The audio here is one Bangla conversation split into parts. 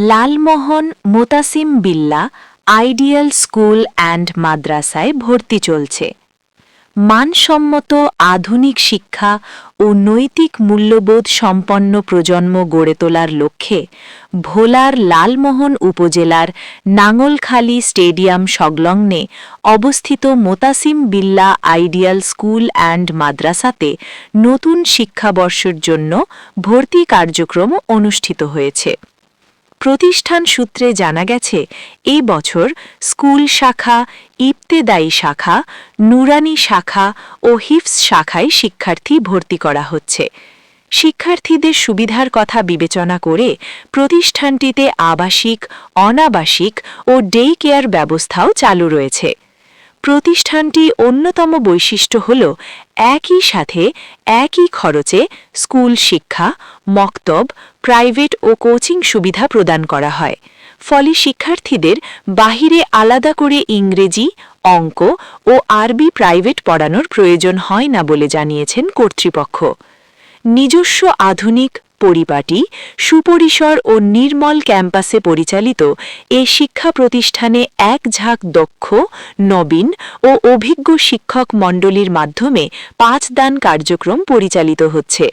Lalmohan Motasim Billah ideal school and মাদ্রাসায় ভর্তি চলছে। মানসম্মত আধুনিক শিক্ষা ও নৈতিক মূল্যবোধ সম্পন্ন প্রজন্ম গড়ে তোলার লক্ষ্যে ভোলার লালমোহন উপজেলার নাঙ্গলখালী স্টেডিয়াম সংলগ্নে অবস্থিত মোতাসিম বিল্লা আইডিয়াল স্কুল অ্যান্ড মাদ্রাসাতে নতুন শিক্ষাবর্ষের জন্য ভর্তি কার্যক্রম অনুষ্ঠিত হয়েছে। প্রতিষ্ঠান সূত্রে জানা গেছে, এই বছর স্কুল শাখা, ইবতেদায়ী শাখা, নুরানি শাখা ও হিফজ শাখায় শিক্ষার্থী ভর্তি করা হচ্ছে। শিক্ষার্থীদের সুবিধার কথা বিবেচনা করে প্রতিষ্ঠানটিতে আবাসিক, অনাবাসিক ও ডে কেয়ার ব্যবস্থাও চালু রয়েছে। প্রতিষ্ঠানটি অন্যতম বৈশিষ্ট্য হল একই সাথে একই খরচে স্কুল শিক্ষা, মক্তব, প্রাইভেট ও কোচিং সুবিধা প্রদান করা হয়। ফলে শিক্ষার্থীদের বাহিরে আলাদা করে ইংরেজি, অঙ্ক ও আরবি প্রাইভেট পড়ানোর প্রয়োজন হয় না বলে জানিয়েছেন কর্তৃপক্ষ। নিজস্ব আধুনিক, পরিপাটি, সুপরিসর ও নির্মল ক্যাম্পাসে পরিচালিত এ শিক্ষা প্রতিষ্ঠানে এক ঝাঁক দক্ষ, নবীন ও অভিজ্ঞ শিক্ষক মণ্ডলীর মাধ্যমে পাঠদান কার্যক্রম পরিচালিত হচ্ছে।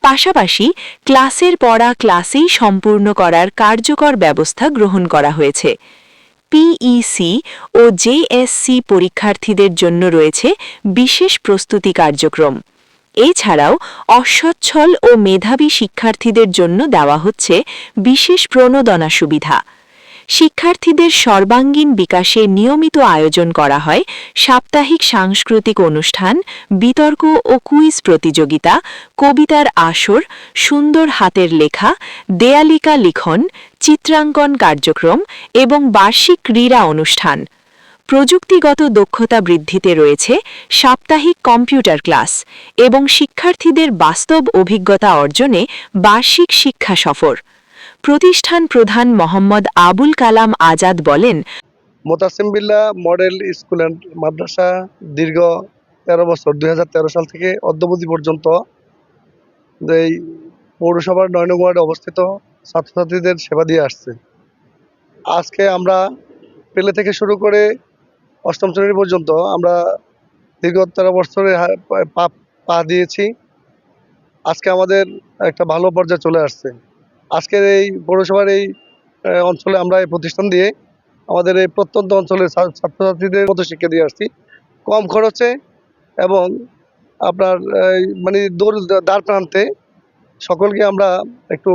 পাশাপাশি ক্লাসের পড়া ক্লাসেই সম্পূর্ণ করার কার্যকর ব্যবস্থা গ্রহণ করা হয়েছে। পিইসি ও জেএসসি পরীক্ষার্থীদের জন্য রয়েছে বিশেষ প্রস্তুতি কার্যক্রম। এছাড়াও অসচ্ছল ও মেধাবী শিক্ষার্থীদের জন্য দেওয়া হচ্ছে বিশেষ প্রণোদনা সুবিধা। শিক্ষার্থীদের সর্বাঙ্গীন বিকাশে নিয়মিত আয়োজন করা হয় সাপ্তাহিক সাংস্কৃতিক অনুষ্ঠান, বিতর্ক ও কুইজ প্রতিযোগিতা, কবিতার আসর, সুন্দর হাতের লেখা, দেয়ালিকা লিখন, চিত্রাঙ্কন কার্যক্রম এবং বার্ষিক ক্রীড়া অনুষ্ঠান। প্রযুক্তিগত দক্ষতা বৃদ্ধিতে রয়েছে সাপ্তাহিক কম্পিউটার ক্লাস এবং শিক্ষার্থীদের বাস্তব অভিজ্ঞতা অর্জনে বার্ষিক শিক্ষা সফর। প্রতিষ্ঠান প্রধান মোহাম্মদ আবুল কালাম আজাদ বলেন, মোতাসিম বিল্লা মডেল স্কুল অ্যান্ড মাদ্রাসা দীর্ঘ 13 বছর 2013 সাল থেকে অদ্যাবধি পর্যন্ত এই পৌরসভার 9 নং ওয়ার্ডে অবস্থিত ছাত্রছাত্রীদের সেবা দিয়ে আসছে। আজকে আমরা প্লে থেকে শুরু করে 8ম শ্রেণী পর্যন্ত আমরা দীর্ঘ 13 বছরে পা দিয়েছি। আজকে আমাদের একটা ভালো পর্যায়ে চলে আসছে। আজকের এই পৌরসভার এই অঞ্চলে আমরা এই প্রতিষ্ঠান দিয়ে আমাদের এই প্রত্যন্ত অঞ্চলের ছাত্রছাত্রীদের মতো শিক্ষা দিয়ে আসছি কম খরচে এবং আপনার মানে দ্বার প্রান্তে সকলকে আমরা একটু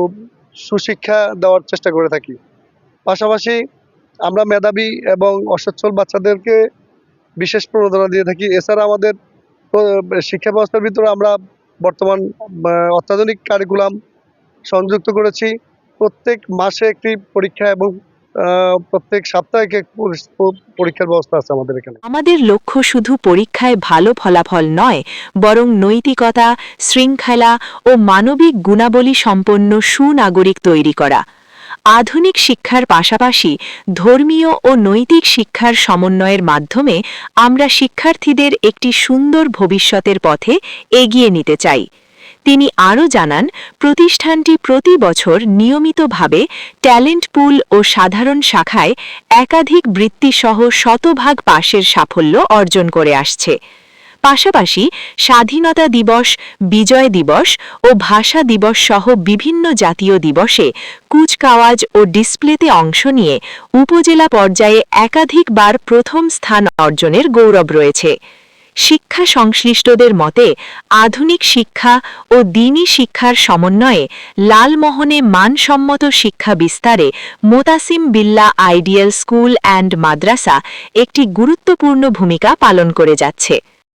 সুশিক্ষা দেওয়ার চেষ্টা করে থাকি। পাশাপাশি আমরা মেধাবী এবং অসচ্ছল বাচ্চাদেরকে বিশেষ প্রণোদনা দিয়ে থাকি। এছাড়া আমাদের শিক্ষা ব্যবস্থার ভিতরে আমরা বর্তমান অত্যাধুনিক কারিকুলাম সংযুক্ত করেছি। প্রত্যেক মাসে একটি পরীক্ষা এবং প্রত্যেক সপ্তাহে পরীক্ষার ব্যবস্থা আছে আমাদের এখানে। আমাদের লক্ষ্য শুধু পরীক্ষায় ভালো ফলাফল নয়, বরং নৈতিকতা, শৃঙ্খলা ও মানবিক গুণাবলী সম্পন্ন সুনাগরিক তৈরি করা। আধুনিক শিক্ষার পাশাপাশি ধর্মীয় ও নৈতিক শিক্ষার সমন্বয়ের মাধ্যমে আমরা শিক্ষার্থীদের একটি সুন্দর ভবিষ্যতের পথে এগিয়ে নিতে চাই। তিনি আরও জানান, প্রতিষ্ঠানটি প্রতি বছর নিয়মিতভাবে ট্যালেন্ট পুল ও সাধারণ শাখায় একাধিক বৃত্তিসহ শতভাগ পাশের সাফল্য অর্জন করে আসছে। পাশাপাশি স্বাধীনতা দিবস, বিজয় দিবস ও ভাষা দিবস সহ বিভিন্ন জাতীয় দিবসে কুচকাওয়াজ ও ডিসপ্লেতে অংশ নিয়ে উপজেলা পর্যায়ে একাধিকবার প্রথম স্থান অর্জনের গৌরব রয়েছে। শিক্ষা সংশ্লিষ্টদের মতে, আধুনিক শিক্ষা ও দ্বীনি শিক্ষার সমন্বয়ে লালমোহনে মানসম্মত শিক্ষা বিস্তারে মোতাসিম বিল্লা আইডিয়াল স্কুল অ্যান্ড মাদ্রাসা একটি গুরুত্বপূর্ণ ভূমিকা পালন করে যাচ্ছে।